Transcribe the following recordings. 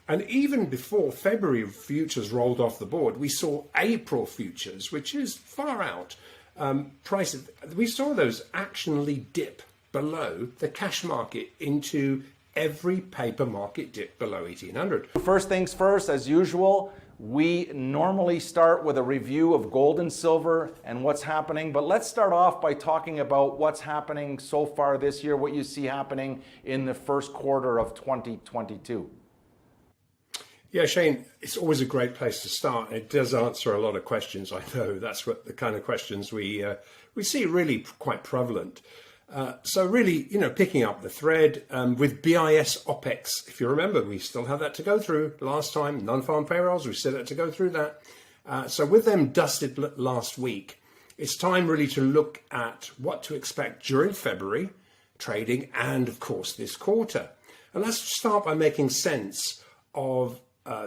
And even before February futures rolled off the board, we saw April futures, which is far out, prices. We saw those actionally dip below the cash market into every paper market dip below 1800. First things first, as usual, we normally start with a review of gold and silver and what's happening, but let's start off by talking about what's happening so far this year, what you see happening in the first quarter of 2022. Yeah, Shane, it's always a great place to start. It does answer a lot of questions. I know that's what the kind of questions we see really quite prevalent. So really, picking up the thread with BIS OPEX, if you remember, we still have that to go through. Last time, non-farm payrolls, we still had to go through that. So with them dusted last week, it's time really to look at what to expect during February trading and, of course, this quarter. And let's start by making sense of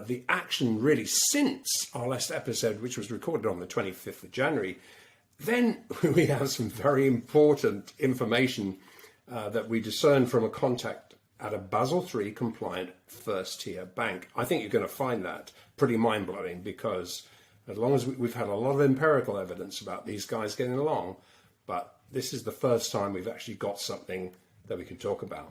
the action really since our last episode, which was recorded on the 25th of January. Then we have some very important information that we discern from a contact at a Basel III compliant first tier bank. I think you're going to find that pretty mind-blowing, because as long as we've had a lot of empirical evidence about these guys getting along, but this is the first time we've actually got something that we can talk about.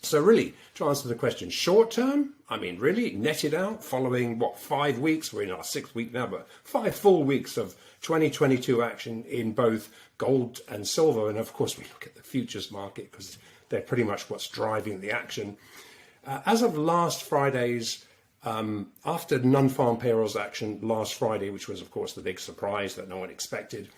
So really, to answer the question, short term, really netted out following 5 weeks, we're in our 6th week now, but 5 full weeks of 2022 action in both gold and silver. And of course, we look at the futures market because they're pretty much what's driving the action. As of last Friday's, after non-farm payrolls action last Friday, which was of course the big surprise that no one expected,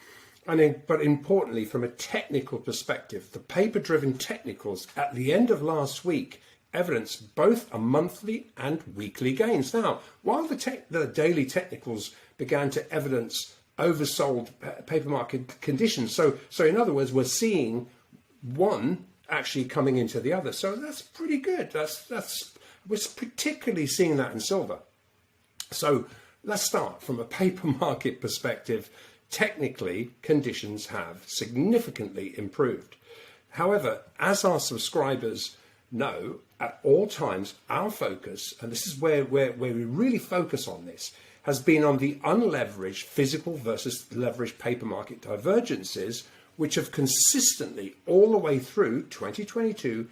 but importantly, from a technical perspective, the paper-driven technicals at the end of last week evidenced both a monthly and weekly gains. Now, while the daily technicals began to evidence oversold paper market conditions, so in other words, we're seeing one actually coming into the other. So that's pretty good. We're particularly seeing that in silver. So let's start from a paper market perspective. Technically, conditions have significantly improved. However, as our subscribers know, at all times, our focus, and this is where we really focus on this, has been on the unleveraged physical versus leveraged paper market divergences, which have consistently, all the way through 2022,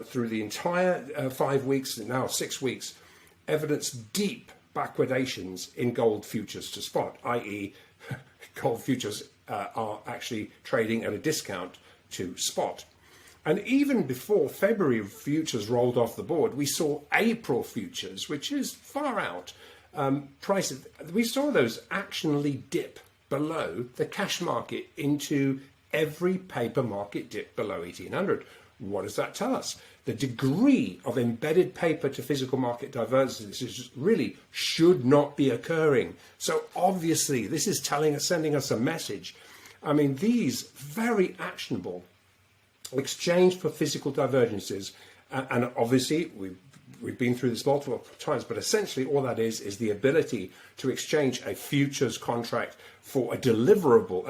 through the entire 5 weeks, and now 6 weeks, evidenced deep backwardations in gold futures to spot, i.e., gold futures are actually trading at a discount to spot. And even before February futures rolled off the board, we saw April futures, which is far out, prices. We saw those actionally dip below the cash market into every paper market dip below 1800. What does that tell us? The degree of embedded paper to physical market divergences really should not be occurring. So obviously this is sending us a message. These very actionable exchange for physical divergences, and obviously we've been through this multiple times, but essentially all that is the ability to exchange a futures contract for a deliverable,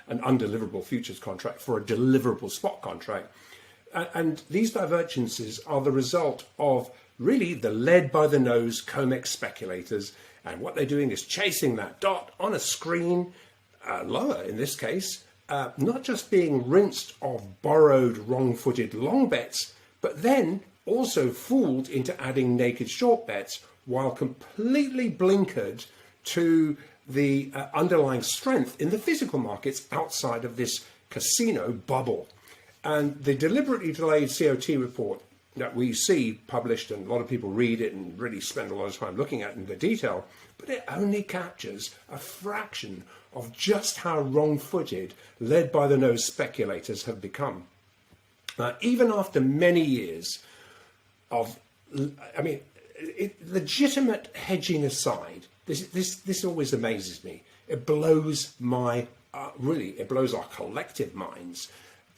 an undeliverable futures contract for a deliverable spot contract. And these divergences are the result of really the led by the nose COMEX speculators. And what they're doing is chasing that dot on a screen, lower in this case, not just being rinsed of borrowed wrong-footed long bets, but then also fooled into adding naked short bets while completely blinkered to the underlying strength in the physical markets outside of this casino bubble. And the deliberately delayed COT report that we see published, and a lot of people read it and really spend a lot of time looking at it in the detail, but it only captures a fraction of just how wrong-footed, led by the nose speculators have become. Even after many years of, legitimate hedging aside, this always amazes me. It blows it blows our collective minds.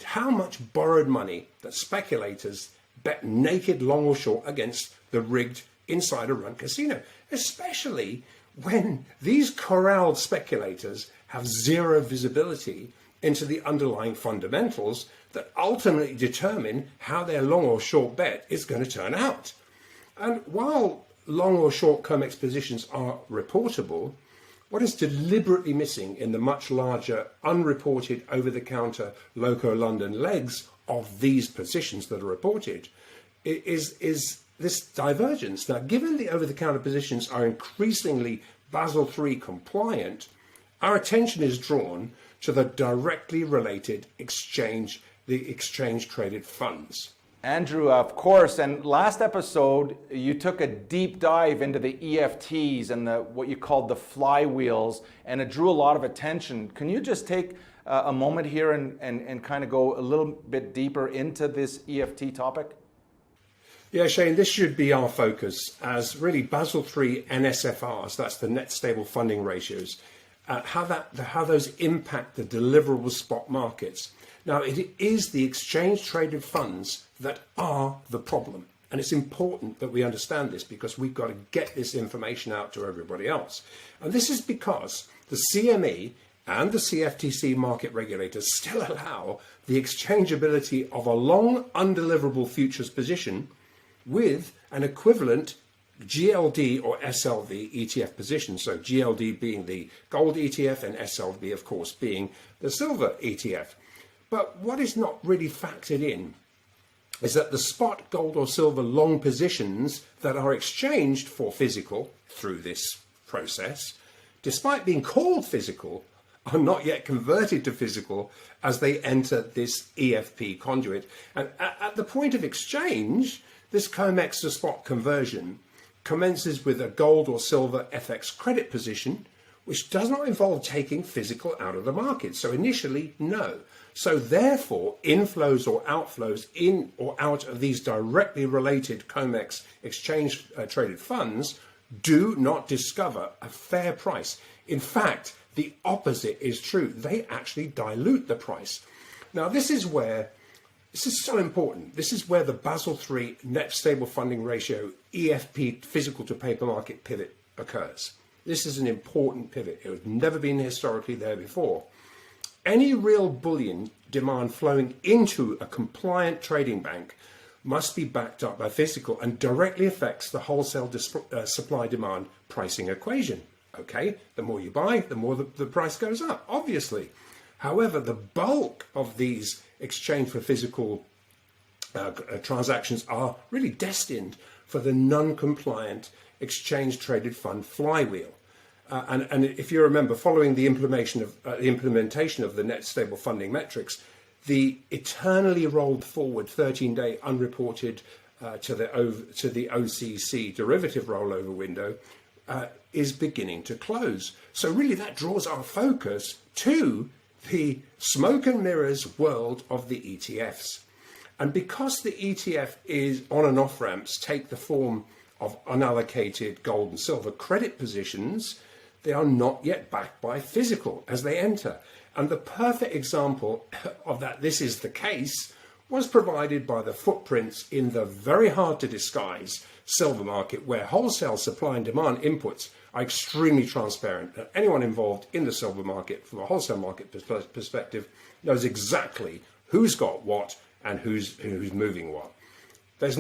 How much borrowed money that speculators bet naked long or short against the rigged insider run casino, especially when these corralled speculators have zero visibility into the underlying fundamentals that ultimately determine how their long or short bet is going to turn out. And while long or short COMEX positions are reportable, what is deliberately missing in the much larger unreported over-the-counter Loco London legs of these positions that are reported is this divergence. Now, given the over-the-counter positions are increasingly Basel III compliant, our attention is drawn to the directly related exchange-traded funds. Andrew, of course, and last episode you took a deep dive into the EFTs and what you called the flywheels, and it drew a lot of attention. Can you just take a moment here and kind of go a little bit deeper into this EFT topic? Yeah, Shane, this should be our focus as really Basel III NSFRs, that's the net stable funding ratios, how those impact the deliverable spot markets. Now, it is the exchange-traded funds that are the problem. And it's important that we understand this because we've got to get this information out to everybody else. And this is because the CME and the CFTC market regulators still allow the exchangeability of a long undeliverable futures position with an equivalent GLD or SLV ETF position. So GLD being the gold ETF and SLV, of course, being the silver ETF. But what is not really factored in is that the spot gold or silver long positions that are exchanged for physical through this process, despite being called physical, are not yet converted to physical as they enter this EFP conduit. And at the point of exchange, this COMEX to spot conversion commences with a gold or silver FX credit position, which does not involve taking physical out of the market. So initially, no. So therefore, inflows or outflows in or out of these directly related COMEX exchange traded funds do not discover a fair price. In fact, the opposite is true. They actually dilute the price. Now, this is so important. This is where the Basel III net stable funding ratio EFP physical to paper market pivot occurs. This is an important pivot. It has never been historically there before. Any real bullion demand flowing into a compliant trading bank must be backed up by physical and directly affects the wholesale supply-demand pricing equation. Okay, the more you buy, the more the price goes up, obviously. However, the bulk of these exchange for physical transactions are really destined for the non-compliant exchange-traded fund flywheel. And if you remember, following the implementation of the net stable funding metrics, the eternally rolled forward 13-day unreported to the OCC derivative rollover window is beginning to close. So really that draws our focus to the smoke and mirrors world of the ETFs. And because the ETF is on and off ramps take the form of unallocated gold and silver credit positions, they are not yet backed by physical as they enter. And the perfect example of that this is the case was provided by the footprints in the very hard to disguise silver market, where wholesale supply and demand inputs are extremely transparent. And anyone involved in the silver market from a wholesale market perspective knows exactly who's got what and who's moving what. It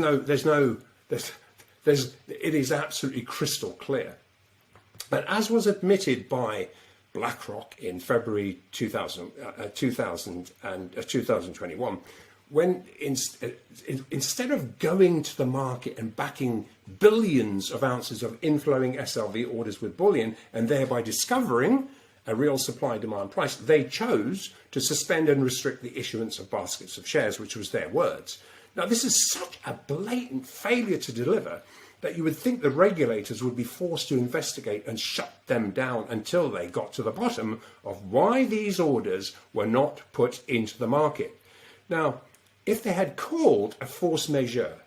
is absolutely crystal clear. But as was admitted by BlackRock in February 2021, when instead of going to the market and backing billions of ounces of inflowing SLV orders with bullion and thereby discovering a real supply-demand price, they chose to suspend and restrict the issuance of baskets of shares, which was their words. Now, this is such a blatant failure to deliver that you would think the regulators would be forced to investigate and shut them down until they got to the bottom of why these orders were not put into the market. Now, if they had called a force majeure,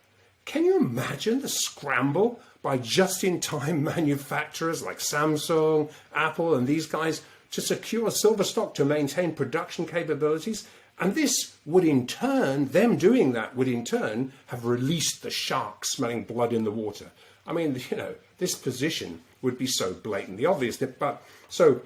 can you imagine the scramble by just-in-time manufacturers like Samsung, Apple, and these guys to secure silver stock to maintain production capabilities? And this would in turn, them doing that would in turn have released the shark smelling blood in the water. I mean, this position would be so blatantly obvious. But so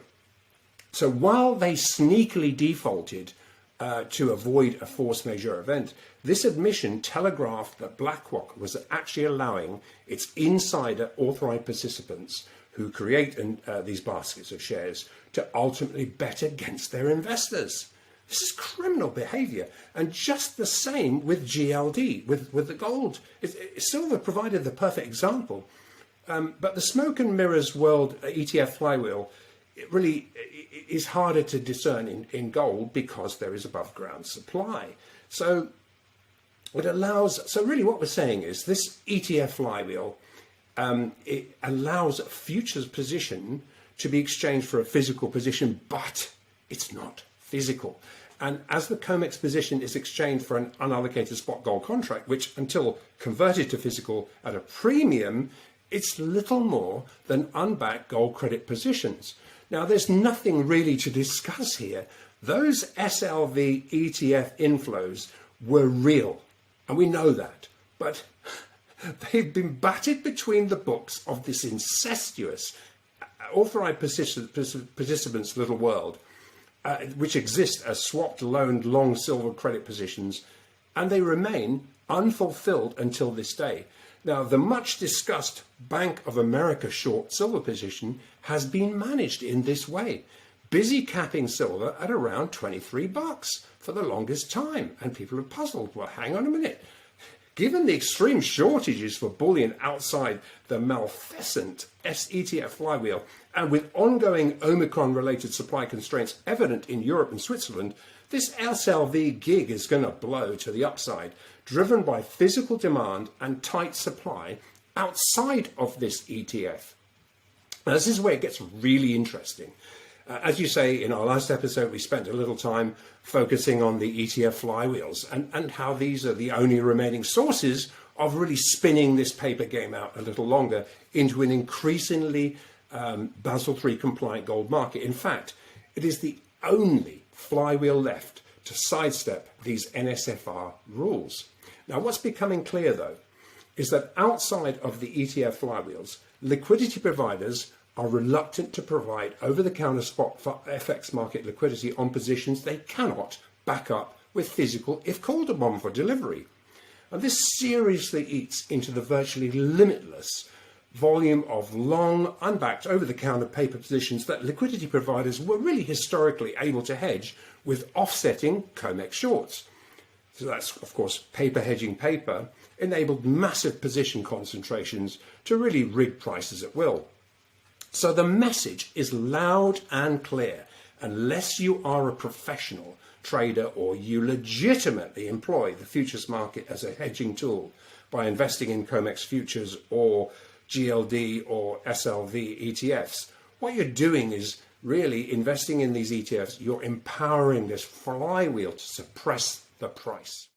while they sneakily defaulted to avoid a force majeure event. This admission telegraphed that BlackRock was actually allowing its insider authorized participants who create these baskets of shares to ultimately bet against their investors. This is criminal behavior. And just the same with GLD, with the gold. Silver provided the perfect example. But the smoke and mirrors world ETF flywheel, it really is harder to discern in gold because there is above ground supply. So really what we're saying is this ETF flywheel, it allows a futures position to be exchanged for a physical position, but it's not physical. And as the COMEX position is exchanged for an unallocated spot gold contract, which until converted to physical at a premium, it's little more than unbacked gold credit positions. Now, there's nothing really to discuss here. Those SLV ETF inflows were real, and we know that. But they've been batted between the books of this incestuous authorized participants little world, which exist as swapped, loaned, long silver credit positions, and they remain unfulfilled until this day. Now, the much discussed Bank of America short silver position has been managed in this way, busy capping silver at around $23 for the longest time. And people are puzzled. Well, hang on a minute. Given the extreme shortages for bullion outside the maleficent ETF flywheel, and with ongoing Omicron-related supply constraints evident in Europe and Switzerland, this SLV gig is going to blow to the upside, driven by physical demand and tight supply outside of this ETF. Now, this is where it gets really interesting. As you say, in our last episode, we spent a little time focusing on the ETF flywheels and how these are the only remaining sources of really spinning this paper game out a little longer into an increasingly Basel III compliant gold market. In fact, it is the only flywheel left to sidestep these NSFR rules. Now, what's becoming clear, though, is that outside of the ETF flywheels, liquidity providers are reluctant to provide over-the-counter spot for FX market liquidity on positions they cannot back up with physical if called upon for delivery. And this seriously eats into the virtually limitless volume of long, unbacked, over-the-counter paper positions that liquidity providers were really historically able to hedge with offsetting COMEX shorts. So that's, of course, paper hedging paper enabled massive position concentrations to really rig prices at will. So the message is loud and clear. Unless you are a professional trader or you legitimately employ the futures market as a hedging tool by investing in COMEX futures or GLD or SLV ETFs, what you're doing is really investing in these ETFs. You're empowering this flywheel to suppress the price.